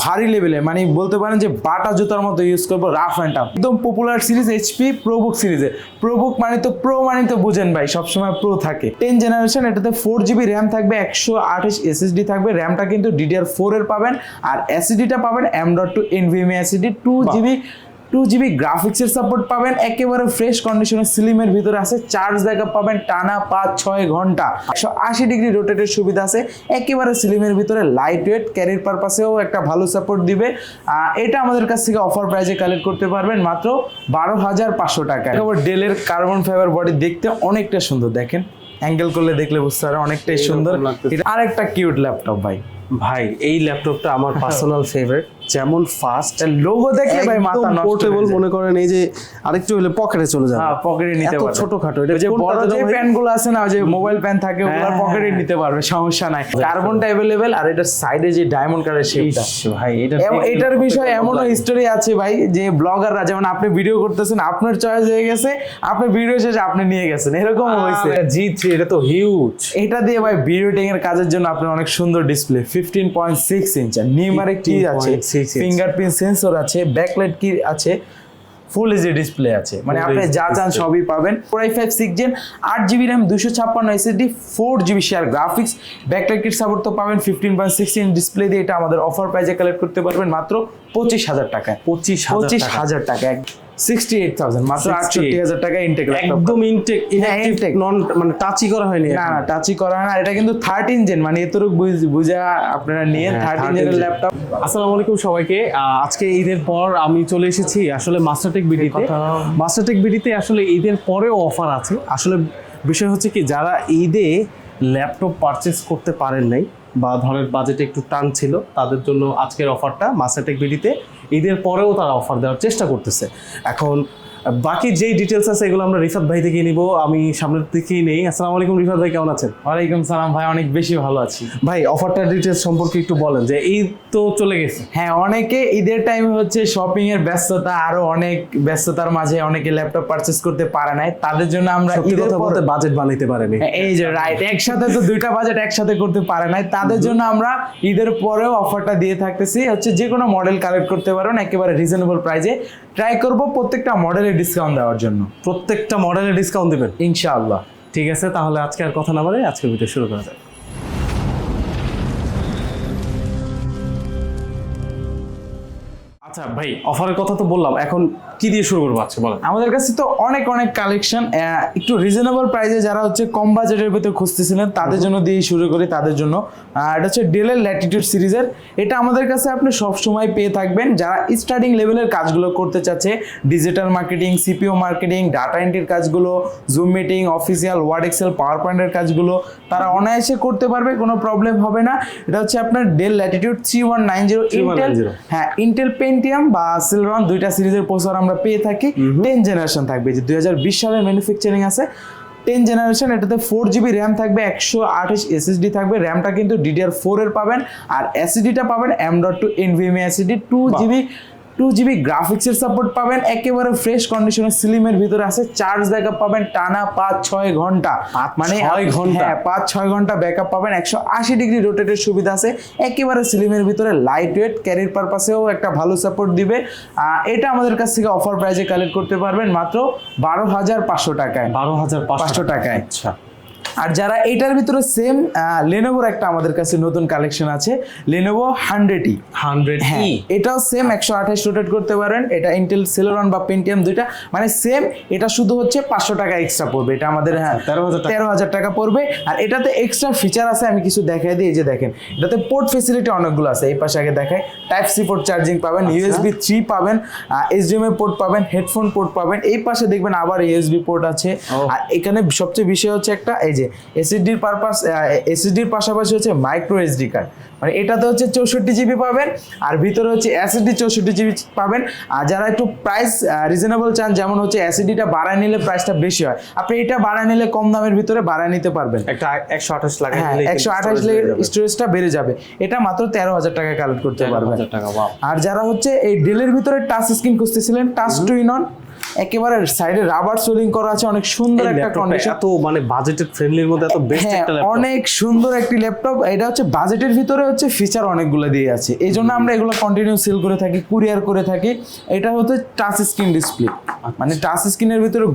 ভারী লেভেলে, মানে বলতে পারেন যে বাটা জুতার মতো ইউজ করবো, রাফ অ্যান্ড টাফ। একদম পপুলার সিরিজ এইচপি প্রোবুক সিরিজে। প্রোবুক মানে তো প্রো মানে তো বুঝেন ভাই, সবসময় প্রো থাকে। 10 জেনারেশন, এটাতে 4GB র্যাম থাকবে, 128 এসএসডি থাকবে। র্যামটা কিন্তু DDR4 এর পাবেন, আর এসএসডিটা পাবেন M.2 NVMe এসএসডি। 2GB গ্রাফিক্সের সাপোর্ট পাবেন, একেবারে ফ্রেশ কন্ডিশনের স্লিমের ভিতরে আছে। চার্জ ব্যাকআপ পাবেন টানা 5-6 ঘন্টা, 180 ডিগ্রি রোটেটের সুবিধা আছে, একেবারে স্লিমের ভিতরে। লাইট ওয়েট, ক্যারির পারপাসেও একটা ভালো সাপোর্ট দিবে। এটা আমাদের কাছ থেকে অফার প্রাইসে কালেক্ট করতে পারবেন মাত্র 12,500 টাকা। একেবারে ডেলের কার্বন ফাইবার বডি, দেখতে অনেকটা সুন্দর, দেখেন অ্যাঙ্গেল করলে দেখলে বুঝতে পারবেন অনেকটাই সুন্দর। আরেকটা কিউট ল্যাপটপ ভাই। ভাই এই ল্যাপটপটা আমার পার্সোনাল ফেভারিট, যেমন ফাস্ট, লোগো দেখলে ভাই মাথা নষ্ট। পোর্টেবল মনে করেন, এই যে আরেকটু হলে পকেটে চলে যাবে। হ্যাঁ, পকেটে নিতে পারবে। ছোটখাটো, এটা যে বড় যে প্যানগুলো আছে না, যে মোবাইল প্যান থাকে, ওগুলো পকেটে নিতে পারবে, সমস্যা নাই। কার্বনটা अवेलेबल, আর এটার সাইডে যে ডায়মন্ড কালারের শেপটা ভাই, এটার বিষয়ে এমনও হিস্টোরি আছে ভাই, যে ব্লগাররা যেমন আপনি ভিডিও করতেছেন, আপনার চয়েস হয়ে গেছে, আপনি ভিডিও শেষে আপনি নিয়ে গেছেন, এরকম হয়েছে। G3 এটা তো হিউজ। এটা দিয়ে ভাই ভিডিও টেকিং এর কাজের জন্য আপনার অনেক সুন্দর ডিসপ্লে, 15.6 ইঞ্চ, নিউমারিক কি আছে, ফিঙ্গারপ্রিন্ট সেন্সর আছে, ব্যাকলাইট কি আছে, ফুল এইচডি ডিসপ্লে আছে, মানে আপনি যা চান সবই পাবেন। Core i5 6 Gen, 8GB RAM, 256 SSD, 4GB share graphics, backlight kit support তো পাবেন। 15.6 ইঞ্চ ডিসপ্লে দিয়ে এটা আমাদের অফার প্রাইসে কালেক্ট করতে পারবেন মাত্র 25,000 টাকায়। 25,000 টাকা, 68,000, মাত্র 68,000 টাকা। ইনটেক, একদম ইনটেক, নন মানে টাচই করা হয়নি। না, টাচই করা হয় না। এটা কিন্তু 13 জেন, মানে এতটুকু বুঝা আপনারা নিয়ে 13 জেনের ল্যাপটপ। আসসালামু আলাইকুম সবাইকে। আজকে ঈদের পর আমি চলে এসেছি আসলে মাস্টারটেক বিডিতে। মাস্টারটেক বিডিতে আসলে ঈদের পরেও অফার আছে। আসলে বিষয় হচ্ছে কি, যারা ঈদে ল্যাপটপ পারচেস করতে পারেন নাই বা ধরেন বাজেটে একটু টান ছিল, তাদের জন্য আজকের অফারটা মাস্টারটেক বিডিতে। ঈদের পরেও তারা অফার দেওয়ার চেষ্টা করতেছে। এখন বাকি যেই ডিটেলস আছে এগুলো আমরা রিফাত ভাই থেকে নিব। আমি সামনের দিকেই নেই। আসসালামু আলাইকুম রিফাত ভাই, কেমন আছেন? ওয়ালাইকুম সালাম ভাই, অনেক বেশি ভালো আছি ভাই। অফারটার ডিটেলস সম্পর্কে একটু বলেন, যে ঈদ তো চলে গেছে। হ্যাঁ, অনেকে ঈদের টাইম হচ্ছে শপিং এর ব্যস্ততা, আরো অনেক ব্যস্ততার মাঝে অনেকে ল্যাপটপ পারচেজ করতে পারে নাই, তাদের জন্য আমরা ঈদের পরে বাজেট বানাইতে পারেনি। এই যে রাইট, একসাথে তো দুইটা বাজেট একসাথে করতে পারে নাই, তাদের জন্য আমরা ঈদের পরেও অফারটা দিয়ে থাকতেছি। হচ্ছে যে কোনো মডেল কালেক্ট করতে পারেন একেবারে রিজনেবল প্রাইসে। ট্রাই করব প্রত্যেকটা মডেলের ডিসকাউন্ট দেওয়ার জন্য। প্রত্যেকটা মডেলের ডিসকাউন্ট দিবেন ইনশাআল্লাহ। ঠিক আছে, তাহলে আজকে আর কথা না বলে আজকের ভিডিও শুরু করা যাক। আচ্ছা ভাই, অফারের কথা তো বললাম, এখন কি দিয়ে শুরু করবো আজকে বলেন? আমাদের কাছে তো অনেক কালেকশন, একটু রিজনেবল প্রাইসে যারা হচ্ছে কম বাজেটের ভিতরে খুঁজতেছিলেন তাদের জন্য দিয়ে শুরু করি। তাদের জন্য এটা হচ্ছে ডেলের ল্যাটিটিউড সিরিজের। এটা আমাদের কাছে আপনি সব সময় পেয়ে থাকবেন। যারা স্টার্টিং লেভেলের কাজগুলো করতে চাচ্ছে, digital marketing, CPO marketing, data এন্ট্রির কাজগুলো, Zoom meeting, official Word, Excel, power পয়েন্টের কাজগুলো তারা অনায়াসে করতে পারবে, কোনো প্রবলেম হবে না। এটা হচ্ছে আপনার ডেল ল্যাটিটিউড 3190 ইন্টেল, হ্যাঁ ইন্টেল পেন্টিয়াম বা সিলরন দুইটা সিরিজের প্রসেসর আমরা পেয়ে থাকি। 10 জেনারেশন থাকবে, যে 2020 সালের ম্যানুফ্যাকচারিং আছে। 10 জেনারেশন, এটাতে 4GB র্যাম থাকবে, 128 এসএসডি থাকবে। র্যামটা কিন্তু DDR4 এর পাবেন, আর এসএসডিটা পাবেন M.2 NVMe এসএসডি। 2GB গ্রাফিক্সের সাপোর্ট পাবেন, একেবারে ফ্রেশ কন্ডিশনের স্লিমের ভিতরে আছে। চার্জ ব্যাকআপ পাবেন টানা 5-6 ঘন্টা, মানে 5-6 ঘন্টা ব্যাকআপ পাবেন। 180 ডিগ্রি রোটেটের সুবিধা আছে, একেবারে স্লিমের ভিতরে। লাইট ওয়েট, ক্যারির পারপাসেও একটা ভালো সাপোর্ট দিবে। এটা আমাদের কাছ থেকে অফার প্রাইসে কালেক্ট করতে পারবেন মাত্র 12,500 টাকায়। 12,500 টাকায়। আচ্ছা। আর যারা এটার ভিতরে সেম লেনোভোর একটা আমাদের কাছে নতুন কালেকশন আছে, লেনোভো 100E। এটাও সেম 128 রোটেট করতে পারেন। এটা ইন্টেল সেলেরন বা পেন্টিয়াম দুইটা, মানে সেম। এটা শুধু হচ্ছে 500 টাকা এক্সট্রা পড়বে। এটা আমাদের 13,000 টাকা পড়বে। আর এটাতে এক্সট্রা ফিচার আছে, আমি কিছু দেখাই দিই। এই যে দেখেন, এটাতে পোর্ট ফেসিলিটি অনেকগুলো আছে। এই পাশে আগে দেখাই, টাইপ সি পোর্ট চার্জিং পাবেন, USB 3 পাবেন, HDMI পোর্ট পাবেন, হেডফোন পোর্ট পাবেন। এই পাশে দেখবেন আবার USB পোর্ট আছে। আর এখানে সবচেয়ে বিষয় হচ্ছে একটা, এই যে এসএসডির পাশাপাশি হচ্ছে মাইক্রো এসডি কার্ড, মানে এটাতে হচ্ছে 64GB পাবেন, আর ভিতরে হচ্ছে এসএসডি 64GB পাবেন। আর যারা একটু প্রাইস রিজনেবল চান, যেমন হচ্ছে এসএসডিটা বাড়ায় নিলে প্রাইসটা বেশি হয়, আপনি এটা বাড়ায় নিলে কম দামের ভিতরে বাড়ায় নিতে পারবেন। একটা 128 লাগে, 128 স্টোরেজটা বেড়ে যাবে। এটা মাত্র 13,000 টাকায় কালেক্ট করতে পারবেন। আর যারা হচ্ছে এই ডেলের ভিতরে টাচ স্ক্রিন খুঁজতেছিলেন, টাচ টু ইন অন, একেবারে সাইডে রাবার সোলিং করা আছে, অনেক সুন্দর একটা ল্যাপটপটা কন্ডিশন। এত মানে বাজেটেড ফ্রেন্ডলির মধ্যে এত বেস্ট হ্যাঁ, একটা ল্যাপটপ। অনেক সুন্দর একটি ল্যাপটপ। এটা হচ্ছে বাজেটের ভিতরে হচ্ছে ফিচার অনেকগুলো দিয়ে আছে, এই জন্য আমরা এগুলো কন্টিনিউ সেল করে থাকি, কুরিয়ার করে থাকি। এটা হচ্ছে টাচ স্ক্রিন ডিসপ্লে, মানে টাচ স্ক্রিনের ভিতরে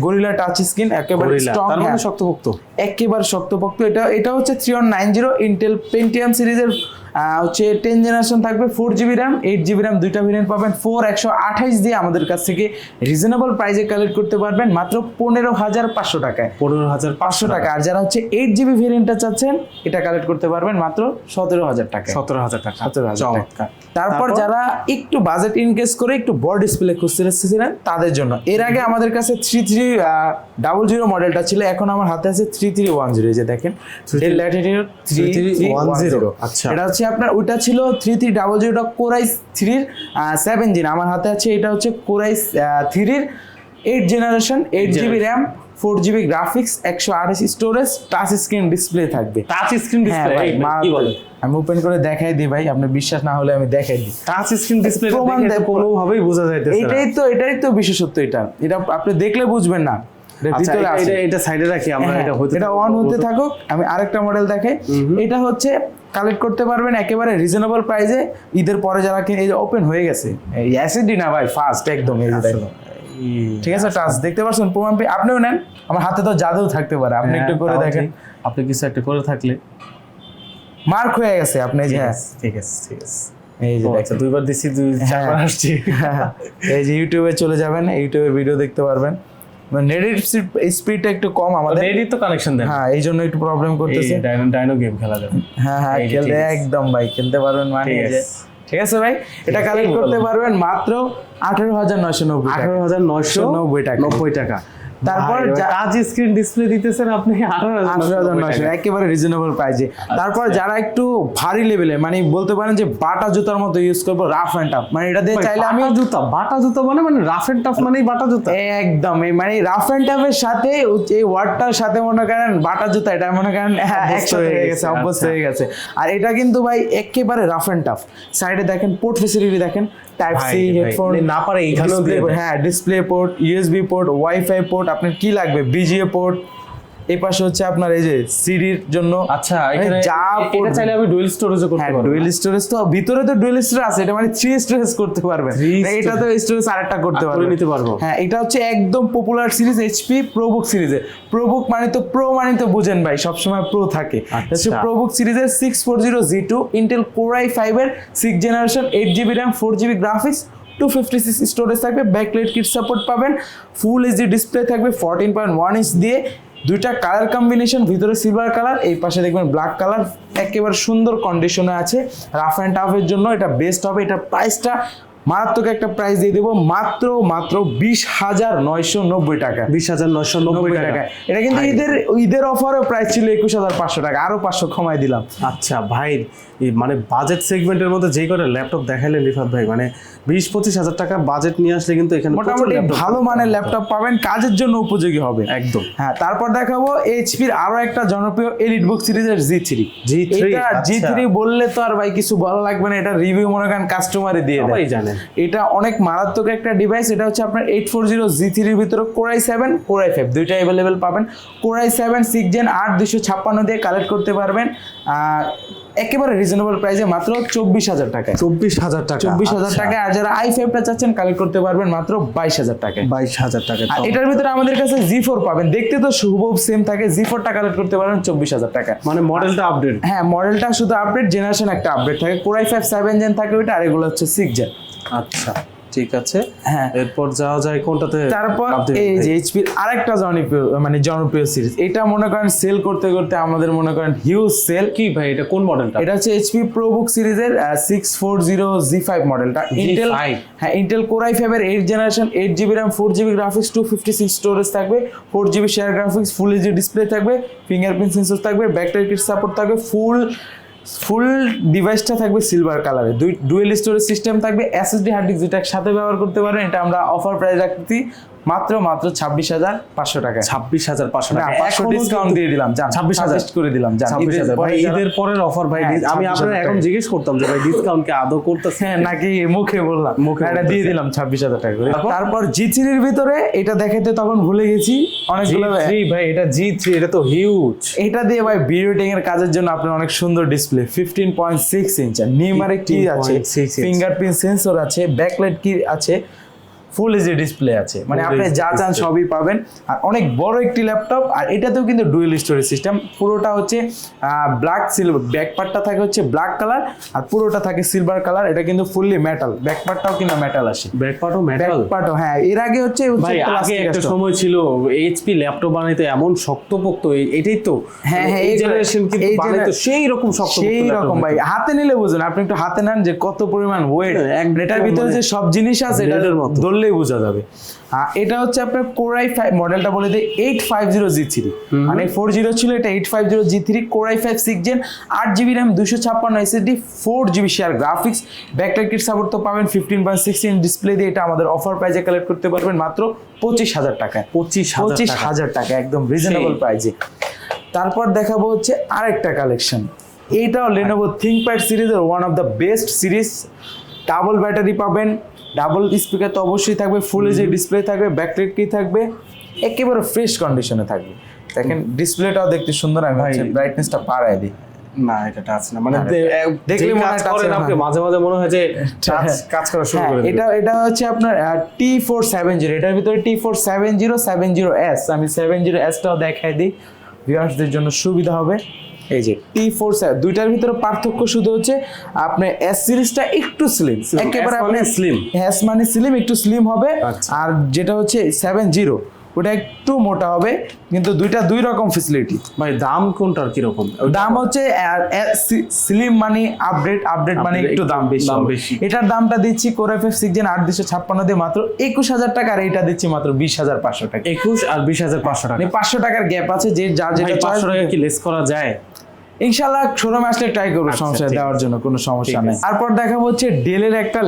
গরিলা টাচ স্ক্রিন, একেবারে Gorilla, স্ট্রং, তার মানে শক্তপোক্ত। একেবারে শক্তপোক্ত। এটা হচ্ছে 3190 ইন্টেল পেন্টিয়াম সিরিজের হচ্ছে 10 জেনারেশন থাকবে, 4GB র্যাম 8GB র্যাম, দুইটা ভেরিয়েন্ট পাবেন। 128 দিয়ে আমাদের কাছ থেকে রিজনেবল প্রাইসে কালেক্ট করতে পারবেন মাত্র 15,500 টাকায়, 15,500 টাকা। আর যারা হচ্ছে 8GB ভেরিয়েন্টটা চাচ্ছেন, এটা কালেক্ট করতে পারবেন মাত্র 17,000 টাকা, 17,000 টাকা। 17,000 টাকা। চমৎকার। তারপর যারা একটু বাজেট ইনকেস করে একটু বড় ডিসপ্লে খুঁজতেছিলেন তাদের জন্য, এর আগে আমাদের কাছে 3300 মডেলটা ছিল, এখন আমার হাতে আছে 3310। এই যে দেখেন ডেল ল্যাটিটিউড 3310। আচ্ছা, এটা হচ্ছে আপনার, ওইটা ছিল 3300 কোরাই 3 7 জিন, আমার হাতে আছে এটা হচ্ছে core i 3 8 generation, 8GB RAM, 4GB graphics, 128 storage, touch screen display থাকবে। টাচ স্ক্রিন হ্যাঁ ডিসপ্লে ভাই, কি বলে? আমি ওপেন করে দেখাই দিই ভাই, আপনি বিশ্বাস না হলে আমি দেখাই দিই। টাচ স্ক্রিন ডিসপ্লে প্রমাণ দেখে দেয়, কোনোভাবেই বোঝা যাইতেছে না। এটাই তো বিশেষত্ব। এটা আপনি দেখলে বুঝবেন না, এটার আচ্ছা, ভিতরে আছে। এটা সাইডে রাখি আমরা, হ্যাঁ, এটা অন হতে থাকুক, আমি আরেকটা মডেল দেখাই। এটা হচ্ছে কালেক্ট করতে পারবেন একেবারে রিজনেবল প্রাইসে ঈদের পরে যারা এই যে ওপেন হয়ে গেছে, এই অ্যাসিডি না ভাই, ফাস্ট একদম। এই যে দেখুন, ঠিক আছে, টাচ দেখতে পাচ্ছেন, প্রমাণ পেয়ে আপনিও নেন। আমার হাতে তো জাদু থাকতে পারে, আপনি একটু করে দেখেন। আপনি কিছু একটা করে থাকলে মার্ক হয়ে গেছে আপনি, যে হ্যাঁ ঠিক আছে, ঠিক আছে। এই যে আচ্ছা, দুইবার দিছি, চারবার আসছি। এই যে ইউটিউবে চলে যাবেন, ইউটিউবে ভিডিও দেখতে পারবেন। নেটের স্পিডটা একটু কম আমাদের, নেটই তো কানেকশন দেন। হ্যাঁ, এই জন্য একটু প্রবলেম করতেছে। ডাইনো গেম খেলা যাবে। হ্যাঁ, এই যে খেলতে ঠিক আছে। একদম ভাই, খেলতে পারবেন মানে ঠিক এই যে। আছে। ঠিক আছে ভাই, এটা কালেক্ট করতে পারবেন মাত্র 18,990 টাকা। 18,990 টাকা। 90 টাকা। তারপর টাচ স্ক্রিন ডিসপ্লে দিতেছেন আপনি 18,990, একেবারে রিজনেবল প্রাইসে। তারপর যারা একটু ভারী লেভেলে, মানে বলতে পারেন যে বাটা জুতার মতো ইউজ করবো, রাফ অ্যান্ড টাফ, মানে এটা দিয়ে চাইলে আমি বাটা জুতা মানে রাফ এন্ড টাফ মানে বাটা জুতা একদম, মানে রাফ অ্যান্ড টাফের সাথে এই ওয়ার্ডটার সাথে মনে করেন বাটা জুতা, এটা মনে করেন একসাথে হয়ে গেছে, অভ্যস্ত হয়ে গেছে। আর এটা কিন্তু ভাই একেবারে রাফ অ্যান্ড টাফ। সাইডে দেখেন পোর্ট ফেসিলিটি দেখেন, টাইপ সি হেডফোন, না পারে এইখানেও দিয়ে দেয়। হ্যাঁ, display port, USB port, wifi port, আপনার কি লাগবে, বিজিএ পোর্ট। এই পাশে হচ্ছে আপনার এই যে সিডির জন্য। আচ্ছা, মানে যা এটা চাইলে আমি ডুয়াল স্টোরেজও করতে পারবো। ডুয়াল স্টোরেজ তো ভিতরে তো ডুয়াল স্টোরেজ আছে, এটা মানে 3 স্টোরেজ করতে পারবেন। এটা তো স্টোরেজ আরেকটা করতে পারবেন, নিতে পারবো। হ্যাঁ, এটা হচ্ছে একদম পপুলার সিরিজ এইচপি প্রোবুক সিরিজের। প্রোবুক মানে তো প্রো, মানে তো বুঝেন ভাই, সবসময় প্রো থাকে। হচ্ছে প্রোবুক সিরিজের 640Z2 ইন্টেল কোর i5 এর 6 generation, 8GB RAM, 4GB graphics, 256 storage থাকবে, ব্যাকলাইট কিট সাপোর্ট পাবেন, ফুল এইচডি ডিসপ্লে থাকবে 14.1 ইঞ্চ দিয়ে, দুইটা কালার কম্বিনেশন, ভিতরে সিলভার কালার, এই পাশে দেখবেন ব্ল্যাক কালার, একেবারে সুন্দর কন্ডিশনে আছে। রাফ অ্যান্ড টাফের জন্য এটা বেস্ট হবে। এটার প্রাইসটা মারাত্মক একটা প্রাইস দিয়ে দেবো, মাত্র 20,990 টাকা। 20,990 টাকা। এটা কিন্তু ঈদের অফারও প্রাইস ছিল 21,500 টাকা, আরো 500 কমাই দিলাম। আচ্ছা ভাই, মানে বাজেট সেগমেন্টের মধ্যে যে করে ল্যাপটপ দেখাইলেন রিফাত ভাই, মানে 20-25 হাজার টাকা বাজেট নিয়ে আসলে কিন্তু এখানে মোটামুটি ভালো মানের ল্যাপটপ পাবেন, কাজের জন্য উপযোগী হবে একদম। হ্যাঁ, তারপর দেখাবো এইচপির আরো একটা জনপ্রিয় এলিটবুক সিরিজের G3। G3 বললে তো আর ভাই কিছু বলা লাগবে না, এটা রিভিউ মনে করেন কাস্টমারে দিয়ে দেয়, জানেন। এটা অনেক মারাত্মক একটা ডিভাইস। এটা হচ্ছে আপনার 840Z3 এর ভিতরে কোর i7 কোর i5 দুইটা अवेलेबल পাবেন। কোর i7 6 জেন 8 256 দিয়ে কালেক্ট করতে পারবেন একেবারে রিজনেবল প্রাইসে মাত্র 24,000 টাকায়। 24,000 টাকা, 24,000 টাকায়। আর যারা i5টা চাচ্ছেন কালেক্ট করতে পারবেন মাত্র 22,000 টাকায়। 22,000 টাকা। আর এটার ভিতরে আমাদের কাছে G4 পাবেন, দেখতে তো হুবহু সেম থাকে। G4টা কালেক্ট করতে পারবেন 24,000 টাকা, মানে মডেলটা আপডেট। হ্যাঁ, মডেলটা শুধু আপডেট, জেনারেশন একটা আপডেট থাকে। কোর i5 7 জেন থাকে ওইটা, আর এগুলো হচ্ছে 6 জেন। আচ্ছা, ঠিক আছে। হ্যাঁ, এরপর যাওয়া যায় কোনটাতে? তারপর এই যে এইচপির আরেকটা জনপ্রিয় সিরিজ, এটা মনে করেন সেল করতে করতে আমাদের মনে করেন হিউজ সেল। কি ভাই, এটা কোন মডেলটা? এটা হচ্ছে এইচপি প্রোবুক সিরিজের 640Z5 মডেলটা। ইন্টেল, হ্যাঁ, ইন্টেল কোর i5 এর 8 generation, 8GB RAM, 4GB graphics, 256 storage থাকবে, 4GB share graphics, full HD display থাকবে, ফিঙ্গারপ্রিন্ট সেন্সর থাকবে, ব্যাকলাইট কিট সাপোর্ট থাকবে, ফুল ডিভাইসটা থাকবে সিলভার কালারে, ডুয়েল স্টোরেজ সিস্টেম থাকবে, এসএসডি হার্ড ডিস্ক যেটা একসাথে ব্যবহার করতে পারেন। এটা আমরা অফার প্রাইস রাখছি মাত্র 26,500 টাকা। 26,500 টাকা। 500 ডিসকাউন্ট দিয়ে দিলাম, 26,000 করে দিলাম, 26,000 ভাই, ঈদের পরের অফার ভাই। হ্যাঁ, আমি 26,000 আপনার এখন টাকা। জিজ্ঞেস করতাম যে ভাই ডিসকাউন্ট কি আদৌ করতেছে হ্যাঁ নাকি মুখে বললাম, মুখে এটা দিয়ে বলতেছে। দিলাম 26,000 টাকা করে। তারপর G3 এর ভিতরে এটা দেখাতে তখন ভুলে গেছি অনেকগুলো। G3 ভাই, এটা G3, এটা তো হিউজ। এটা দিয়ে ভাই ভিডিও এডিটিং এর কাজের জন্য আপনার অনেক সুন্দর ডিসপ্লে, 15.6 ইঞ্চ, নিউমারিক কি আছে, 15.6 ইঞ্চ। ফিঙ্গারপ্রিন্ট সেন্সর আছে, ব্যাকলাইট কি আছে, ফুল এইচডি ডিসপ্লে আছে, মানে Full আপনি HD যা চান display। সবই পাবেন। আর অনেক বড় একটি ল্যাপটপ, আর এটাতেও কিন্তু ডুয়েল স্টোরেজ সিস্টেম। পুরোটা হচ্ছে ব্ল্যাক সিলভার, ব্যাক পার্টটা থাকে হচ্ছে ব্ল্যাক কালার আর পুরোটা থাকে সিলভার কালার। এটা কিন্তু ফুললি মেটাল, ব্যাক পার্টটাও কিন্তু মেটাল আসে, ব্যাক পার্টও ব্যাক মেটাল। পার্টও। হ্যাঁ, এর আগে হচ্ছে ভাই আগে plastic একটা আসতো। সময় ছিল এইচপি ল্যাপটপ বানাইতে এমন শক্তপোক্ত, এটাই তো হ্যাঁ, হ্যাঁ, এই এই জেনারেশন কিন্তু এই বানাইতো সেই রকম শক্তপোক্ত সেই laptop রকম ভাই, হইতো। হাতে নিলে বুঝুন, আপনি একটু হাতে নেন যে কত পরিমাণ ওয়েট, একদম এটার ভিতরে মানে যে সব জিনিস আছে এটা blade-এর মতো। ধরলেই বোঝা যাবে। এটা হচ্ছে আপনার Core i5 মডেলটা বলে দেয় 850G3, মানে 40 ছিল, এটা 850G3 Core i5 6 Gen, 8GB RAM, 256 SSD, 4GB share graphics, backlight kit support তো পাবেন, 15.6 ইঞ্চ ডিসপ্লে দিয়ে এটা আমাদের অফার প্রাইসে কালেক্ট করতে পারবেন মাত্র 25,000 টাকায়। 25,000 টাকা, একদম রিজনেবল প্রাইসে। তারপর দেখাবো হচ্ছে আরেকটা কালেকশন, এইটাও Lenovo ThinkPad সিরিজের one of the best series. Double battery পাবেন, ডাবল স্পিকার তো অবশ্যই থাকবে, ফুল এইচডি ডিসপ্লে থাকবে, ব্যাকলাইট কি থাকবে, একেবারে ফ্রেশ কন্ডিশনে থাকবে। দেখেন ডিসপ্লেটাও দেখতে সুন্দর, আমি হচ্ছে ব্রাইটনেসটা বাড়ায় দিই। না, এটা টাচ না, মানে দেখলে দেখলে মনে মনে হয় হয় touch করেন না। আপনি, মাঝে মাঝে মনে হয় যে কাজ করা শুরু হ্যাঁ, করে দিবে। এটা হচ্ছে আপনার T470, এটার ভিতরে T470 70S, আমি 70S টাও দেখাই দিই ভিউয়ার্সদের জন্য সুবিধা হবে। এই যে T470, দুইটার ভিতরে পার্থক্য শুধু হচ্ছে আপনার S সিরিজটা একটু স্লিম, একেবারে S মানে আপনি slim। S মানে স্লিম, একটু স্লিম হবে। আচ্ছা। আর যেটা হচ্ছে 70 ওটা একটু মোটা হবে, কিন্তু দুইটা দুই রকম ফ্যাসিলিটি। ভাই দাম কোনটার কিরকম? দাম হচ্ছে স্লিম মানে আপডেট মানে Upgrade একটু দাম বেশি দাম হবে। বেশি। এটার দামটা দিচ্ছি Core i5 6 Gen 8,256 দিয়ে মাত্র 21,000 টাকা, আর এটা দিচ্ছি মাত্র 20,500 টাকা। 21 আর 20,500 টাকা। মানে 500 টাকার গ্যাপ আছে, যে যার ভাই যেটা 500 টাকা কি লেস করা যায়? ইনশাআল্লাহ শোরুমে আসলে ট্রাই করবো, আচ্ছা, সমস্যা ঠিক দেওয়ার জন্য কোনো সমস্যা ঠিক নেই। আছে। তারপর দেখাবো হচ্ছে ডেলের একটা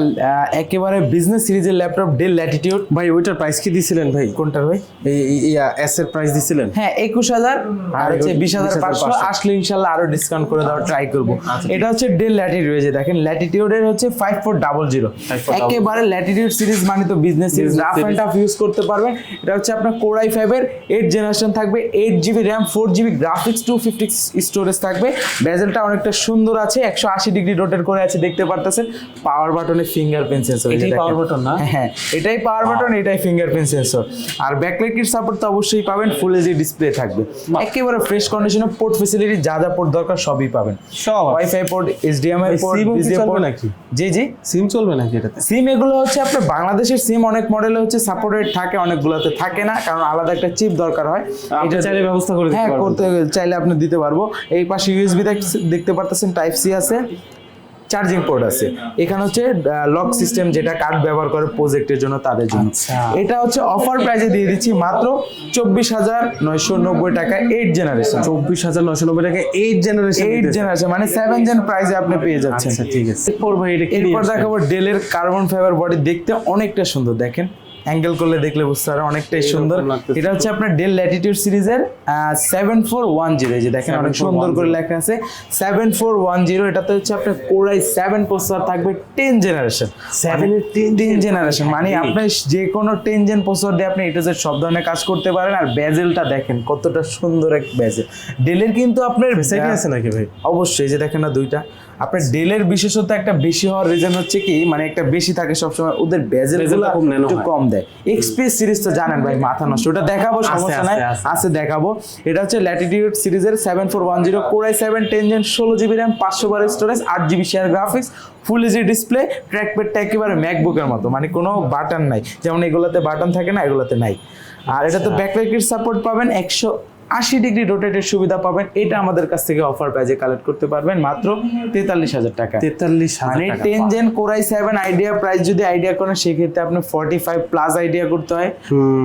একেবারে বিজনেস সিরিজের ল্যাপটপ, ডেল ল্যাটিটিউড। ভাই ওইটার প্রাইস কি দিছিলেন ভাই? কোনটার ভাই? এই এস এর প্রাইস দিছিলেন? হ্যাঁ 21,000 আর হচ্ছে 20,500, 20,500 আসলে ইনশাল্লাহ আরো ডিসকাউন্ট করে দেওয়ার ট্রাই করবো। আচ্ছা, এটা হচ্ছে ডেল ল্যাটিটিউড, যে দেখেন ল্যাটিটিউডের হচ্ছে 5400, 5400 একেবারে ল্যাটিটিউড সিরিজ মানে তো business series, Business rough series। And tough use করতে পারবেন। এটা হচ্ছে আপনার Core i5 এর 8 জেনারেশন থাকবে, 8GB RAM, 4GB graphics, 250 storage থাকবে। বেজেলটা অনেকটা সুন্দর আছে, 180 ডিগ্রি রোটেট করে আছে, দেখতে পারতেছেন। পাওয়ার বাটনে ফিঙ্গারপ্রিন্ট সেন্সর, এটাই power button না? হ্যাঁ এটাই পাওয়ার বাটন, এটাই ফিঙ্গারপ্রিন্ট সেন্সর। আর ব্যাকলাইট কিট সাপোর্ট তো অবশ্যই পাবেন, ফুল এইচডি ডিসপ্লে থাকবে, একেবারে ফ্রেশ কন্ডিশনে। পোর্ট ফ্যাসিলিটি যা যা পোর্ট দরকার সবই পাবেন, সব ওয়াইফাই পোর্ট, এইচডিএমআই ভাই, পোর্ট, SIM ও কি VGA চলবে পোর্ট নাকি? জি জি সিম চলবে নাকি এটাতে? সিম এগুলো হচ্ছে আপনার বাংলাদেশের সিম অনেক মডেলে হচ্ছে সাপোর্টেড থাকে, অনেকগুলোতে থাকে না, কারণ আলাদা একটা চিপ দরকার হয়। এটা চাইলে ব্যবস্থা করে দিতে হ্যাঁ পারবেন। করতে চাইলে আপনি দিতে পারবো। এই পাশে ইউএসবি দেখতে পারতেছেন, টাইপ সি আছে, চার্জিং পোর্ট আছে। এখানে হচ্ছে লক সিস্টেম, যেটা কার্ড ব্যবহার করে প্রজেক্টের জন্য তাদের জন্য। আচ্ছা। এটা হচ্ছে অফার প্রাইসে দিয়ে দিচ্ছি মাত্র 24,990 টাকা, 8 জেনারেশন। 24,990 টাকা 8 জেনারেশন। 8 জেনারেশন মানে 7 জেন প্রাইসে আপনি পেয়ে যাচ্ছেন। আচ্ছা ঠিক আছে। এরপর ভাই এটা কি? এরপর দেখাবো ডেলের কার্বন ফাইবার বডি, দেখতে অনেকটা সুন্দর, দেখেন অ্যাঙ্গেল করলে দেখলে বুঝতে পারবেন অনেকটাই এরকম সুন্দর। লাগতেছে। এটা হচ্ছে আপনার ডেল ল্যাটিটিউড সিরিজের 7410, এই যে দেখেন অনেক সুন্দর করে লেখা আছে 7410। এটাতে হচ্ছে আপনার Core i7 প্রসেসর থাকবে, 10 জেনারেশন, 10 জেনারেশন মানে আপনি যে কোনো 10 জেন প্রসেসর দিয়ে আপনি এটা যে সব ধরনের কাজ করতে পারেন। আর বেজেলটা দেখেন কতটা সুন্দর এক বেজেল। ডেলের কিন্তু আপনার সেটি আছে নাকি ভাই? অবশ্যই, যে দেখেন না দুইটা। আপনার ডেলের বিশেষত একটা বেশি হওয়ার রিজন হচ্ছে কি, মানে একটা বেশি থাকে সবসময়, ওদের বেজেলগুলো খুব ন্যানো একটু হয়। কম দেয়। এক্সপি সিরিজ তো জানেন ভাই, মাথা নষ্ট, ওটা দেখাবো, সমস্যা নাই, আছে দেখাবো। এটা হচ্ছে ল্যাটিটিউড সিরিজের 7410, Core i7 10 gen, 16GB RAM, 512 storage, 8GB share graphics, full HD display, ট্র্যাকপ্যাডটা একেবারে ম্যাকবুকের মতো, মানে কোনো বাটন নাই, যেমন এগুলোতে বাটন থাকে না, এগুলোতে নাই। আর এটা তো ব্যাকলাইট কিট সাপোর্ট পাবেন, 80 ডিগ্রি রোটেটের সুবিধা পাবেন। এটা আমাদের কাছ থেকে অফার প্রাইজে কালেক্ট করতে পারবেন মাত্র 43,000 টাকা। 43,000 মানে টাকা। 10 gen Core i7 idea price যদি আইডিয়া করেন সেক্ষেত্রে আপনি 45 প্লাস আইডিয়া করতে হয়,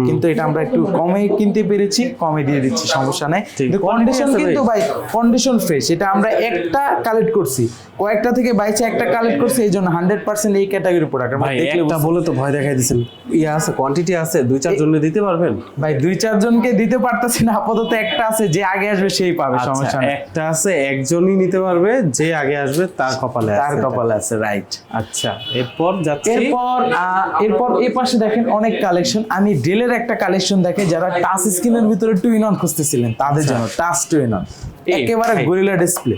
কিন্তু এটা আমরা একটু কমে কিনতে পেরেছি, কমে দিয়ে দিচ্ছি, সমস্যা নাই। কিন্তু কন্ডিশন কিন্তু ভাই কন্ডিশন ফ্রেশ। এটা আমরা একটা কালেক্ট করছি, কয়েকটা থেকে বাইচে একটা কালেক্ট করছি, এই জন্য 100% এই ক্যাটাগরির প্রোডাক্ট। ভাই একটা বলে তো ভয় দেখাই দিয়েছেন, আছে কোয়ান্টিটি আছে 2-4 জন দিতে পারবেন? ভাই 2-4 জনকে দিতে পারতাছি না, আপাতত একটা আছে, যে আগে আসবে সেই পাবে, সমস্যা নেই। একটা আছে, একজনই নিতে পারবে, যে আগে আসবে তার কপালে আছে, তার কপালে আছে, রাইট। আচ্ছা এরপর যাচ্ছি। এরপর এই পাশে দেখেন অনেক কালেকশন। আমি ডেলের একটা কালেকশন দেখে যারা টাচ স্ক্রিনের ভিতরে 2-in-1 খুঁজতেছিলেন তাদের জন্য টাচ 2-in-1 একেবারে গরিলা ডিসপ্লে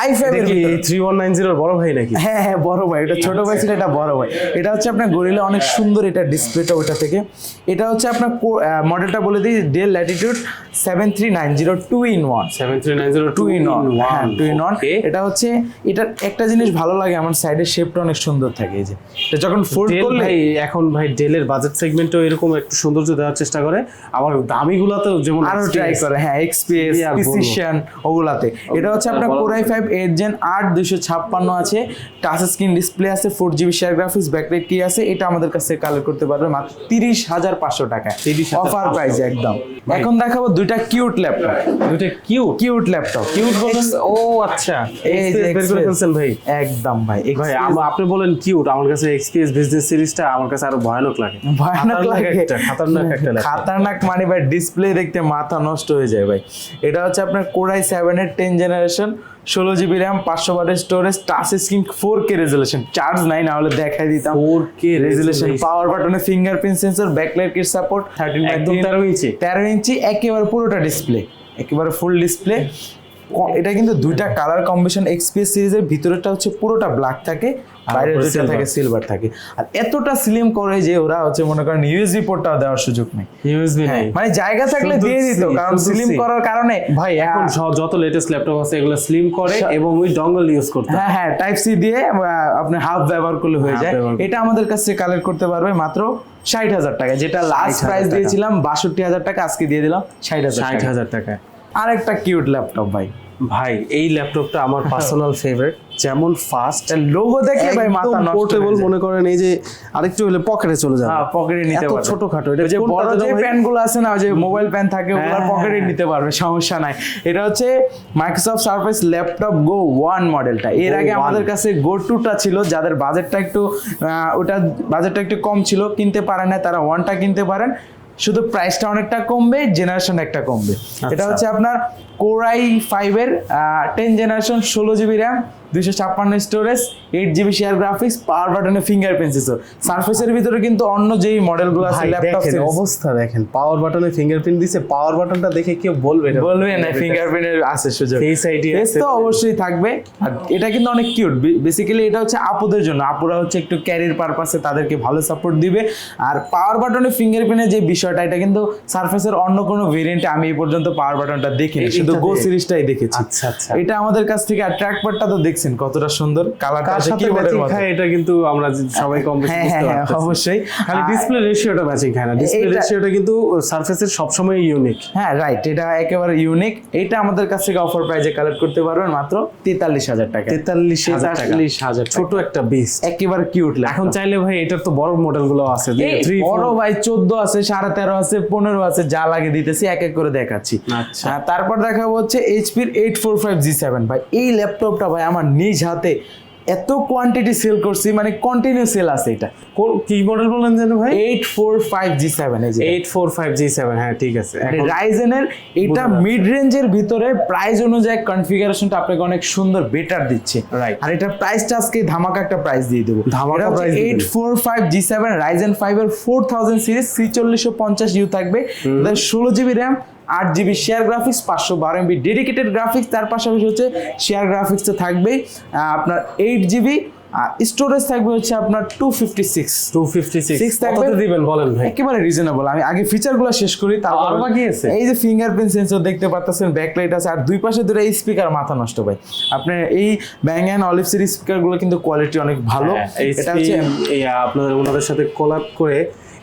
i5 এর কি ভিতরে। 3190 এর বড় ভাই নাকি? হ্যাঁ হ্যাঁ বড় ভাই, এটা ছোট ভাই ছিল, এটা বড় ভাই। এটা হচ্ছে আপনার গরিলা, অনেক সুন্দর এটা ডিসপ্লেটা ওটা থেকে। এটা হচ্ছে আপনার মডেলটা বলে দিই, ডেল ল্যাটিটিউড 7390 2-in-1 7390 2-in-1 হ্যাঁ 2-in-1। Okay. এটা হচ্ছে এটার একটা জিনিস ভালো লাগে আমার, সাইডের শেপটা অনেক সুন্দর থাকে। এই যে এটা যখন ফোল্ড ডেল করলে ভাই এখন ভাই ডেলের বাজেট সেগমেন্টও এরকম একটু সৌন্দর্য দেওয়ার চেষ্টা করে, আবার দামিগুলোতেও যেমন আরো ট্রাই করে, হ্যাঁ এক্সপিএস কি আর বলবো। প্রিসিশন ওগুলাতে। এটা হচ্ছে আপনার Core i5 8 Gen 8 256 আছে, টাচ স্ক্রিন ডিসপ্লে আছে, 4GB শেয়ার গ্রাফিক্স, ব্যাকলাইট কি আছে। এটা আমাদের কাছে কালেক্ট করতে পারবে মাত্র 30,500 টাকায়, 30,500 অফার প্রাইস একদম। এখন দেখাবো দুইটা কিউট ল্যাপটপ, দুটো কিউট ল্যাপটপ। কিউট বলেন? ও আচ্ছা, এই যে বের করে ফেলছেন ভাই। একদম ভাই ভাই আপনি বলেন কিউট, আমার কাছে এক্সপিএস বিজনেস সিরিজটা আমার কাছে আরো ভয়ানক লাগে। ভয়ানক লাগে, খাতারনাক একটা ল্যাপটপ। খাতারনাক মানে ভাই ডিসপ্লে দেখতে মাথা নষ্ট হয়ে যায় ভাই। এটা হচ্ছে আপনার Core i7 এর 10 জেনারেশন, 16GB RAM, 500 ওয়াটের storage, touch screen, 4K resolution, charge নাই না হলে দেখাই দিতাম। 4K রেজোলিউশন, পাওয়ার বাটনে fingerprint sensor, backlight kit support, 13 ইঞ্চি 13 ইঞ্চি একেবারে পুরোটা ডিসপ্লে, একেবারে ফুল ডিসপ্লে। এটা কিন্তু দুইটা কালার কম্বিনেশন। এক্সপিএস সিরিজের ভিতরেটা হচ্ছে পুরোটা ব্ল্যাক থাকে, বাইরে উপরে দুইটা silver। থাকে সিলভার থাকে। আর এতটা স্লিম করে যে ওরা হচ্ছে মনে করেন ইউএসবি পোর্টটাও দেওয়ার সুযোগ নেই। ইউএসবি হ্যাঁ, নেই, মানে জায়গা থাকলে শুধু দিয়ে দিত, C, কারণ শুধু স্লিম C। করার কারণে ভাই এখন যত লেটেস্ট ল্যাপটপ আছে এগুলো স্লিম করে এবং ওই ডঙ্গল ইউজ করতে হয়। হ্যাঁ হ্যাঁ টাইপ সি দিয়ে আপনি হাফ ব্যবহার করলে হয়ে Half যায়। ব্যবহার করলে। এটা আমাদের কাছ থেকে কালেক্ট করতে পারবে মাত্র 60,000 টাকা, যেটা লাস্ট 60,000 প্রাইস টাকা। দিয়েছিলাম 62,000 টাকা, আজকে দিয়ে দিলাম 60,000 টাকা। 60,000 টাকায়। আরেকটা কিউট ল্যাপটপ ভাই, ভাই এই ল্যাপটপটা আমার পার্সোনাল ফেভারিট, যেমন ফাস্ট লোগো দেখলে ভাই মাথা নষ্ট পোর্টেবল, মনে করেন এই যে আরেকটু হলে পকেটে চলে যাবে। হ্যাঁ পকেটে নিতে এত পারবে। ছোটখাটো, এটা ওই যে কোনটা বড় যেন যে ভাই? প্যান গুলো আছে না, ওই যে মোবাইল প্যান থাকে, ওগুলো হ্যাঁ, পকেটে হ্যাঁ। নিতে পারবে, সমস্যা নাই। এটা হচ্ছে মাইক্রোসফট সারফেস ল্যাপটপ গো 1 মডেলটা। এর Go আগে 1 আমাদের কাছে গো 2টা ছিল, যাদের বাজেটটা একটু ওটা বাজেটটা একটু কম ছিল, কিনতে পারে না, তারা 1টা কিনতে পারেন। শুধু প্রাইসটা অনেকটা কমবে, জেনারেশন একটা কমবে। এটা হচ্ছে আপনার Core i5 এর 10 generation, 16GB RAM, 256 storage, 8GB share graphics, power বাটনে ফিঙ্গারপ্রিন্ট সেন্সর। সারফেসের ভিতরে কিন্তু অন্য যেই মডেলগুলো আছে ভাই ল্যাপটপ দেখেন অবস্থা, দেখেন পাওয়ার বাটনে ফিঙ্গারপ্রিন্ট দিছে, পাওয়ার বাটনটা দেখে কেউ বলবে না, বলবে না ফিঙ্গারপ্রিন্টের আছে সুযোগ। Face ID Face আছে। তো অবশ্যই থাকবে। আর এটা কিন্তু অনেক কিউট, বেসিক্যালি এটা হচ্ছে আপুদের জন্য, আপুরা হচ্ছে একটু ক্যারিয়ার পারপাসে তাদেরকে ভালো সাপোর্ট দিবে। আর পাওয়ার বাটনে ফিঙ্গারপ্রিন্টের যে বিষয়টা, এটা কিন্তু সারফেসের অন্য কোনো ভেরিয়েন্টে আমি এই পর্যন্ত পাওয়ার বাটনটা দেখিনি, শুধু গো সিরিজটাই দেখেছি। আচ্ছা আচ্ছা। এটা আমাদের কাছ থেকে, আর ট্র্যাক প্যাডটা তো দেখছেন কতটা সুন্দর, কালারটা কার আছে সাথে কিবোর্ডের ম্যাচিং মতো। খায় এটা কিন্তু আমরা সবাই কম বেশি হ্যাঁ বুঝতে হ্যাঁ হ্যাঁ পারতেছি। অবশ্যই। খালি ডিসপ্লে রেশিওটা ম্যাচিং খায় না, ডিসপ্লে এইটা- রেশিওটা কিন্তু সারফেসের সবসময় ইউনিক। হ্যাঁ রাইট, এটা একেবারে ইউনিক। এটা আমাদের কাছ থেকে অফার প্রাইজে কালেক্ট করতে পারবেন মাত্র 43,000 টাকা। 43,000 ছোট একটা বিস্ট, একেবারে কিউট এখন চাইলে ভাই এটার তো বড় মডেলগুলো আছে, বড় ভাই 14 আছে, 13.5 আছে, 15 আছে, যা লাগে দিতেছি, এক এক করে দেখাচ্ছি। আচ্ছা। তারপর দেখাবো হচ্ছে এইচপির 845G7 ভাই। এই ল্যাপটপটা ভাই আমার নিজ হাতে এত কোয়ান্টিটি সেল করছি, মানে কন্টিনিউ সেল আছে। এটা কি মডেল বলেন যেন ভাই? 845G7, এই যে 845G7, হ্যাঁ ঠিক আছে। রাইজেনের এটা বুঝতে মিড রেঞ্জের ভিতরে প্রাইস অনুযায়ী কনফিগারেশনটা আপনাকে অনেক সুন্দর বেটার দিচ্ছে। Right. আর এটা প্রাইসটা আজকে ধামাকা একটা প্রাইস দিয়ে দেবো। ধামাকা price দিয়ে দিবেন। 845G7 Ryzen 5 এর 4000 সিরিজ, 4350U থাকবে। 16GB RAM, 8GB share graphics, 512MB dedicated graphics, তার পাশাপাশি হচ্ছে শেয়ার গ্রাফিক্স তো থাকবেই। আপনার 8GB স্টোরেজ থাকবে হচ্ছে আপনার 256 থাকবে। কত দিবেন বলেন ভাই? একেবারে রিজনেবল। আমি আগে ফিচারগুলো শেষ করি, তারপর আরো বাকি আছে? এই যে ফিঙ্গারপ্রিন্ট সেন্সর দেখতে পাচ্ছেন, ব্যাকলাইট আছে, আর দুই পাশে দুটো স্পিকার, মাথা নষ্ট ভাই। আপনার এই ব্যাং এন্ড অলিভ সিরিজ স্পিকারগুলো কিন্তু কোয়ালিটি অনেক ভালো। এটা এটা হচ্ছে আপনাদের ওনাদের সাথে কোলাব করে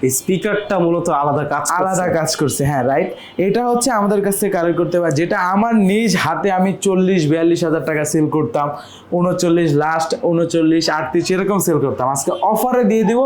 এই স্পিকারটা মূলত আলাদা কাজ করছে, হ্যাঁ রাইট। এটা হচ্ছে আমাদের কাছ থেকে কালেক্ট করতে পারে, যেটা আমার নিজ হাতে আমি 40-42 হাজার টাকা সেল করতাম, 39 লাস্ট 39 38 এরকম সেল করতাম। আজকে অফারে দিয়ে দিব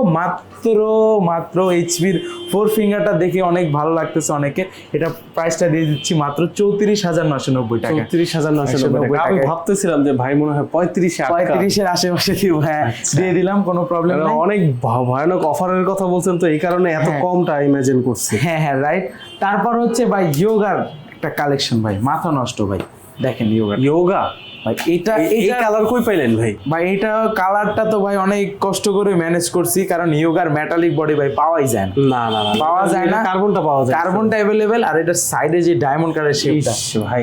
মাত্র এইচপির 4 ফিঙ্গারটা দেখে অনেক ভালো লাগতেছে অনেকে, এটা প্রাইসটা দিয়ে দিচ্ছি মাত্র 34,990 টাকা। 34,990 টাকা। আমি ভাবতেছিলাম যে ভাই মনে হয় 35-এর আশেপাশে দিব, হ্যাঁ দিয়ে দিলাম, কোনো প্রবলেম নাই। অনেক ভয়ানক অফারের কথা বলছেন, তো এই কারণে এত কমটা ইমাজিন করছি। হ্যাঁ হ্যাঁ রাইট। তারপর হচ্ছে ভাই ইয়োগার একটা কালেকশন ভাই, মাথা নষ্ট ভাই, দেখেন ইয়োগা ভাই, এটা এই কালার কই পাইলেন ভাই? ভাই এটা কালারটা তো ভাই অনেক কষ্ট করে ম্যানেজ করছি, কারণ ইয়োগার মেটালিক বডি ভাই পাওয়াই যায় না। না পাওয়া যায় না, কার্বনটা পাওয়া যায়, কার্বনটা अवेलेबल। আর এটার সাইডে যে ডায়মন্ড কালারের শেপটা ভাই,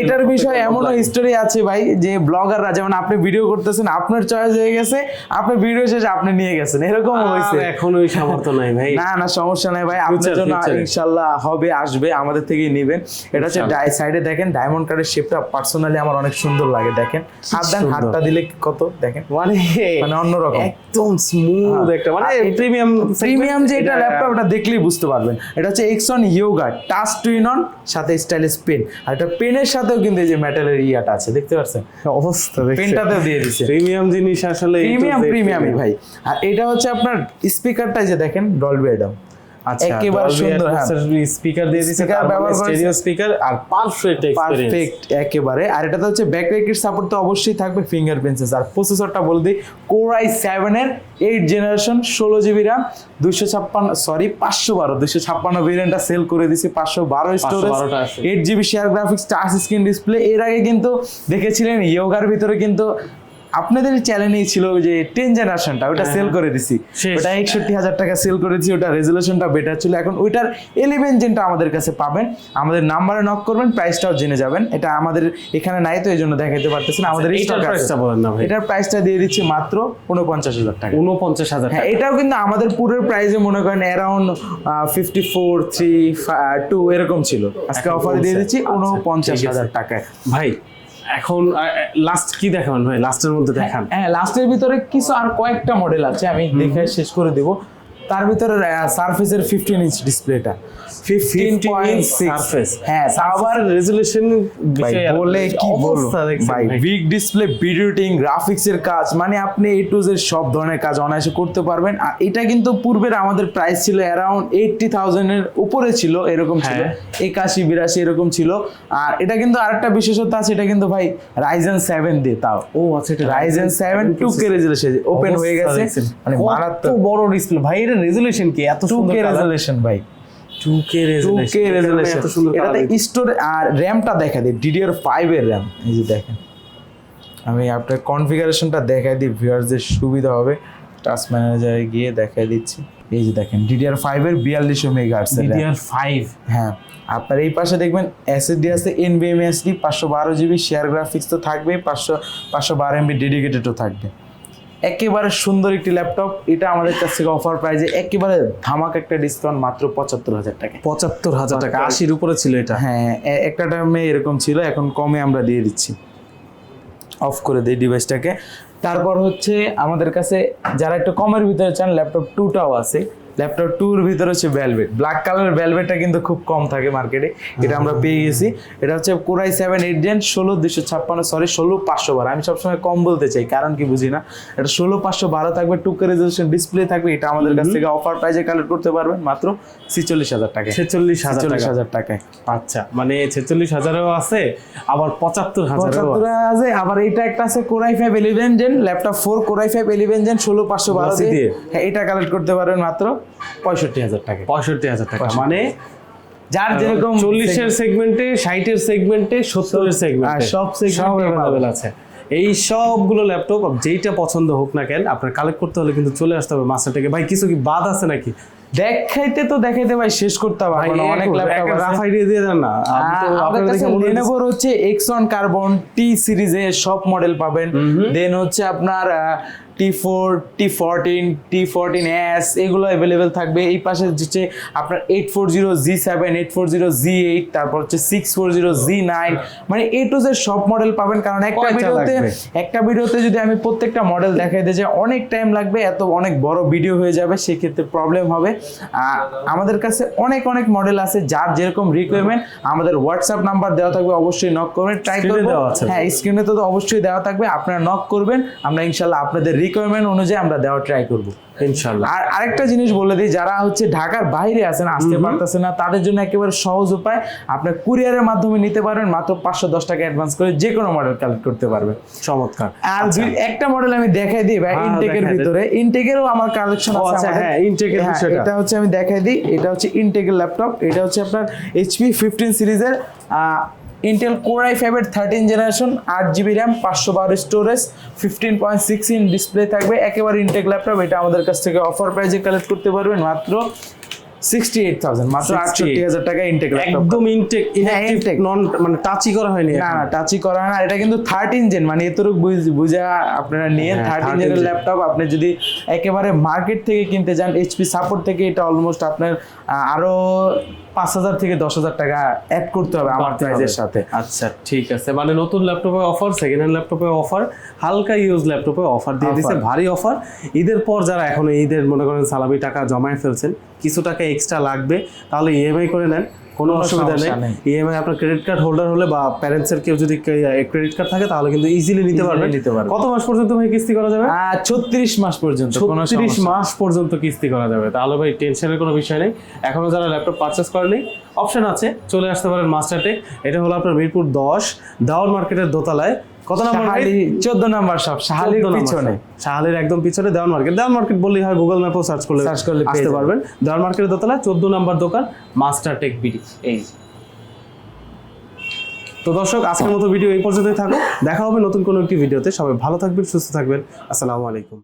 এটার বিষয়ে এমনও হিস্টোরি আছে ভাই, যে ব্লগাররা যেমন আপনি ভিডিও করতেছেন, আপনার চয়েস হয়ে গেছে, আপনার ভিডিও শেষে আপনি নিয়ে গেছেন, এরকম হয়েছে। এখন ওই সামর্থ্য নাই ভাই। না সমস্যা নাই ভাই, আপনার জন্য ইনশাআল্লাহ হবে, আসবে, আমাদের থেকেই নেবেন। এটা হচ্ছে সাইডে দেখেন ডায়মন্ড কালারের শেপটা পার্সোনালি আমার অনেক সুন্দর লাগে, দেখেন হাতটা দিলে কত দেখেন, মানে অন্যরকম একদম স্মুথ একটা, মানে প্রিমিয়াম যে এটা ল্যাপটপ, এটা দেখলেই বুঝতে পারবেন। এটা হচ্ছে এক্সন Yoga touch two in one, সাথে স্টাইলিশ পেন, আর এটা পেনের সাথেও কিন্তু এই যে মেটালের ইয়াটা আছে, দেখতে পাচ্ছেন অবস্থা, পেনটাতেও দিয়ে দিয়েছে। প্রিমিয়াম জিনিস আসলে, প্রিমিয়ামই ভাই। আর এটা হচ্ছে আপনার স্পিকারটা, যে দেখেন ডলবি অ্যাটম, একেবারে সুন্দর স্পিকার দিয়ে দিয়েছে, স্টেরিও স্পিকার, আর পারফেক্ট একেবারে। আর এটাতে হচ্ছে ব্যাক রেকেট সাপোর্ট তো অবশ্যই থাকবে, ফিঙ্গারপ্রিন্ট সেন্সর। আর প্রসেসরটা বলে দিই, কোর i7 এর 8 জেনারেশন, 16 জিবি RAM, 256 ভেরিয়েন্টটা সেল করে দিয়েছি, 512 storage, 8 GB share graphics, touch screen display. এর আগে কিন্তু দেখেছিলেন ইয়োগার ভিতরে কিন্তু আপনাদের চ্যালেঞ্জই ছিল যে 10 জেনারেশনটা, ওটা সেল করে দিছি, ওটা 61,000 টাকা সেল করে দিছি, ওটা রেজুলেশনটা বেটার ছিল। এখন ওইটার 11 জেনটা আমাদের কাছে পাবেন, আমাদের নাম্বারে নক করবেন, প্রাইসটাও জেনে যাবেন। এটা আমাদের এখানে নাই তো এই জন্য দেখাইতে পারতেছি না, আমাদের প্রাইসটা বলেন না ভাই। এটার প্রাইসটা দিয়ে দিচ্ছি মাত্র 49,000 টাকা। 49,000 টাকা। হ্যাঁ, এটাও কিন্তু আমাদের পুরো প্রাইসে মনে করেন অ্যারাউন্ড 54, 3, 2 এরকম ছিল, আজকে অফারে দিয়ে দিচ্ছি 49,000 টাকায় ভাই। এখন লাস্ট কি দেখাবেন ভাই? লাস্টের মধ্যে দেখান। হ্যাঁ, লাস্টের ভিতরে কিছু আর কয়েকটা মডেল আছে, আমি দেখে শেষ করে দেব। তার ভিতরে সারফেসের 15 ইঞ্চ ডিসপ্লেটা, 15.6 সারফেস, হ্যাঁ আবার রেজুলেশন বলে কি বলবো ভাই, big display, video editing, graphics এর কাজ, মানে আপনি A to Z সব ধরনের কাজ অনায়াসে করতে পারবেন। আর এটা কিন্তু পূর্বের আমাদের প্রাইস ছিল অ্যারাউন্ড 80,000 এর উপরে ছিল, এরকম ছিল 81-82 এরকম ছিল। আর এটা কিন্তু আরেকটা বিশেষত্ব আছে, এটা কিন্তু ভাই Ryzen 7 দিয়ে, তাও আচ্ছা, এটা Ryzen 7 2K রেজুলেশন ওপেন হয়ে গেছে, মানে মারাত্মক বড় ডিসপ্লে ভাই। এটা রেজুলেশন কি এত সুন্দর? 2K রেজুলেশন ভাই, 2K রেজুলেশন। এটাতে স্টোরেজ আর র‍্যামটা দেখা দিই, DDR5 এর র‍্যাম, এই যে দেখেন, আমি আপনার কনফিগারেশনটা দেখাই দিই, ভিউয়ারদের সুবিধা হবে। টাস্ক ম্যানেজারে গিয়ে দেখাই দিচ্ছি, এই যে দেখেন DDR5 এর 4200 মেগাহার্টজ এর DDR5। হ্যাঁ, আপনার এই পাশে দেখবেন SSD আছে NVMe SSD, 512 GB, share graphics তো থাকবে, 512 MB ডেডিকেটেডও থাকবে। একেবারে সুন্দর একটি ল্যাপটপ, এটা আমাদের কাছ থেকে অফার প্রাইজে একেবারে ধামাকা একটা ডিসকাউন্ট, মাত্র 75,000 টাকা। 75,000 টাকা, 80-র উপরে ছিল এটা। হ্যাঁ, একটা টাইমে এরকম ছিল, এখন কমে আমরা দিয়ে দিচ্ছি। অফ করে দিই ডিভাইসটাকে। তারপর হচ্ছে আমাদের কাছে যারা একটু কমের ভিতরে চান, ল্যাপটপ 2টাও আছে। ল্যাপটপ 2-র ভিতরে হচ্ছে ভেলভেট, ব্ল্যাক কালারের ভেলভেটটা কিন্তু খুব কম থাকে মার্কেটে, এটা আমরা পেয়ে গেছি। এটা হচ্ছে Core i7 8 Gen, 16,512, আমি সবসময় কম বলতে চাই, কারণ কি বুঝি না, এটা 16,512 থাকবে, 2K রেজুলেশন ডিসপ্লে থাকবে। এটা আমাদের কাছ থেকে অফার প্রাইজে কালেক্ট করতে পারবেন মাত্র 46,000 টাকা। 46,000 টাকায়। আচ্ছা, মানে 46,000-এও আছে, আবার 75,000-এও আছে। আবার এটা একটা আছে Core i5 11 Gen, laptop 4 Core i5 11 Gen, 16,512 দিয়ে, হ্যাঁ এটা কালেক্ট করতে পারবেন মাত্র 65,000 টাকা। 65,000 টাকা, মানে যার যেরকম 40-এর সেগমেন্টে, 60-এর সেগমেন্টে, 70-এর সেগমেন্টে সব अवेलेबल আছে। এই সবগুলো ল্যাপটপ যেইটা পছন্দ হোক না কেন, আপনার কালেক্ট করতে হলে কিন্তু চলে আসতে হবে মাস্টারটেকে। ভাই কিছু কি বাদ আছে নাকি? দেখাইতে ভাই শেষ করতে হবে, অনেক ল্যাপটপ রাফ আইডিয়া দিয়ে দেন না। Lenovo হচ্ছে Xon Carbon T সিরিজে সব মডেল পাবেন। দেন হচ্ছে আপনার T4, T14, T14S এগুলো अवेलेबल থাকবে। এই পাশে হচ্ছে আপনার 840 G7, 840 G8, তারপর হচ্ছে 640 G9, মানে A to Z সব মডেল পাবেন। কারণ একটা ভিডিওতে যদি আমি প্রত্যেকটা মডেল দেখাই দিই যে অনেক টাইম লাগবে, এত অনেক বড় ভিডিও হয়ে যাবে, সেক্ষেত্রে প্রবলেম হবে। আমাদের কাছে অনেক অনেক মডেল আছে, যার যেরকম রিকোয়ারমেন্ট আমাদের হোয়াটসঅ্যাপ নাম্বার দেওয়া থাকবে, অবশ্যই নক করবেন, ট্রাই Screen এ করবো। দেওয়া আছে। হ্যাঁ, স্ক্রিনে তো অবশ্যই দেওয়া থাকবে, আপনারা নক করবেন, আমরা ইনশাল্লাহ আপনাদের রিকোয়ারমেন্ট অনুযায়ী আমরা দেওয়ার ট্রাই করবো ইনশাআল্লাহ। আর আরেকটা জিনিস বলে দিই, যারা হচ্ছে ঢাকার বাইরে আছেন, আসতে পারতেছে না, তাদের জন্য একেবারে সহজ উপায়, আপনার কুরিয়ারের মাধ্যমে নিতে পারবেন, মাত্র 510 টাকা অ্যাডভান্স করে যে কোনো মডেল কালেক্ট করতে পারবেন। চমৎকার। আর একটা মডেল আমি দেখাই দিই ভাই, হ্যাঁ, ইনটেকের দেখাই দেন। ভিতরে ইনটেকেরও আমার কালেকশন ও, আছে আচ্ছা, আমাদের। হ্যাঁ, ইনটেকের হ্যাঁ, বিষয়টা। এটা হচ্ছে আমি দেখাই দিই, এটা হচ্ছে ইনটেকের ল্যাপটপ, এটা হচ্ছে আপনার এইচপি 15 সিরিজের ইন্টেল কোর i5 এর 13 generation, 8GB RAM, 512 storage, 15.6 inch display থাকবে, একেবারে ইনটেক ল্যাপটপ। এটা আমাদের কাছ থেকে অফার প্রাইসে কালেক্ট করতে পারবেন মাত্র 68,000, মাত্র 68,000 টাকা ইনটেক ল্যাপটপ। একদম ইনটেক, হ্যাঁ, intake। নন মানে টাচই করা হয়নি না না, টাচই করা হয় না, এটা কিন্তু 13 জেন, মানে এতটুকু বুঝা আপনারা নিয়ে হ্যাঁ, 13 13 জেনের gen। ল্যাপটপ। আপনি যদি একেবারে মার্কেট থেকে কিনতে যান, এইচপি সাপোর্ট থেকে, এটা অলমোস্ট আপনার আরো 5,000 থেকে 10,000 টাকা অ্যাড করতে হবে আমার প্রাইসের সাথে। আচ্ছা ঠিক আছে, মানে নতুন ল্যাপটপে অফার, সেকেন্ড হ্যান্ড ল্যাপটপে অফার, হালকা ইউজ ল্যাপটপে অফার দিয়ে দিচ্ছে, ভারী অফার। ঈদের পর যারা এখন ঈদের মনে করেন সালামি টাকা জমায় ফেলছেন, কিছু টাকা এক্সট্রা লাগবে, তাহলে ইএমআই করে নেন, কোনো অসুবিধা সমস্যা নেই। নেই। ইএমআই আপনার ক্রেডিট কার্ড হোল্ডার হলে বা প্যারেন্টসের কেউ যদি ক্রেডিট কার্ড থাকে, তাহলে কিন্তু ইজিলি নিতে পারবেন। নিতে পারবেন। কত মাস পর্যন্ত ভাই কিস্তি করা যাবে? 36 মাস পর্যন্ত, কোনো 36 সমস্যা মাস পর্যন্ত কিস্তি করা যাবে, তাহলে ভাই টেনশনের কোনো বিষয় নেই। এখনো যারা ল্যাপটপ পারচেস করেনি, অপশন আছে, চলে আসতে পারেন মাস্টারটেক। এটা হলো আপনার মিরপুর 10 দাওয়ার মার্কেটের দোতলায়। কত নাম্বার? 14 নাম্বার শপ, শাহালির 14 নাম্বার পিছনে। শপ। শাহালির একদম পিছনে দেওয়ান মার্কেট। দেওয়ান মার্কেট বললেই হয়, গুগল ম্যাপও সার্চ করলে পেয়ে আসতে যাবেন। পারবেন। দেওয়ান মার্কেটের দোতলায় 14 নাম্বার দোকান, মাস্টারটেক বিডি। এই তো দর্শক, আজকের মতো ভিডিও এই পর্যন্তই থাকো, দেখা হবে নতুন কোনো একটি ভিডিওতে। সবাই ভালো থাকবেন, সুস্থ থাকবেন, আসসালামু আলাইকুম।